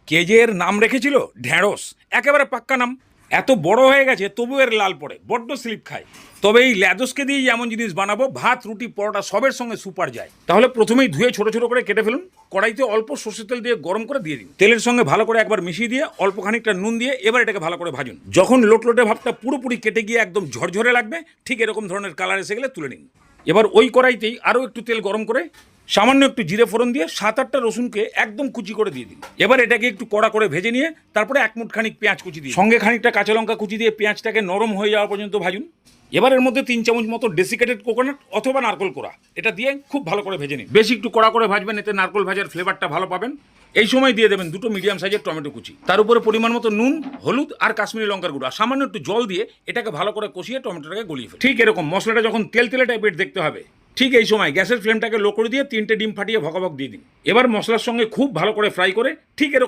কে যে এর নাম রেখেছিল ঢ্যাঁড়স, একেবারে পাক্কা নাম। এত বড় হয়ে গেছে তবু এর লাল পড়ে, বড্ড স্লিপ খায়। তবে এই ল্যাদোসকে দিয়েই এমন জিনিস বানাবো, ভাত রুটি পরোটা সবের সঙ্গে সুপার যায়। তাহলে প্রথমেই ধুয়ে ছোট ছোট করে কেটে ফেলুন। কড়াইতে অল্প সর্ষের তেল দিয়ে গরম করে দিয়ে দিন। তেলের সঙ্গে ভালো করে একবার মিশিয়ে দিয়ে অল্প খানিকটা নুন দিয়ে এবার এটাকে ভালো করে ভাজুন। যখন লোটলোটে ভাবটা পুরোপুরি কেটে গিয়ে একদম ঝরঝরে লাগবে, ঠিক এরকম ধরনের কালার এসে গেলে তুলে নিন। এবার ওই কড়াইতেই আরও একটু তেল গরম করে সামান্য একটু জিরে ফোড়ন দিয়ে 7-8টা রসুনকে একদম কুচি করে দিয়ে দিন। এবার এটাকে একটু কড়া করে ভেজে নিয়ে তারপরে এক মুঠ খানিক পেঁয়াজ কুচি দিয়ে সঙ্গে খানিকটা কাঁচা লঙ্কা কুচি দিয়ে পেঁয়াজটাকে নরম হয়ে যাওয়া পর্যন্ত ভাজুন। এবার এর মধ্যে 3 চামচ মতো ডেসিকেটেড কোকোনাট অথবা নারকোল কোড়া এটা দিয়ে খুব ভালো করে ভেজে নিন। বেশি একটু কড়া করে ভাজবেন, এতে নারকোল ভাজার ফ্লেভারটা ভালো পাবেন। এই সময় দিয়ে দেবেন 2টো মিডিয়াম সাইজের টমেটো কুচি, তার উপরে পরিমাণ মতো নুন, হলুদ আর কাশ্মীরি লঙ্কার গুঁড়ো, সামান্য একটু জল দিয়ে এটাকে ভালো করে কষিয়ে টমেটোটাকে গলিয়ে ফেলুন। ঠিক এরকম মশলাটা যখন তেল তেলে টাইপের দেখতে হবে, ঠিক এই সময় গ্যাসের ফ্লেমটাকে লো করে দিয়ে 3টে ডিম ফাটিয়ে ভকাভক দিয়ে দিন। এবার মশলার সঙ্গে খুব ভালো করে ফ্রাই করে ঠিক এরকম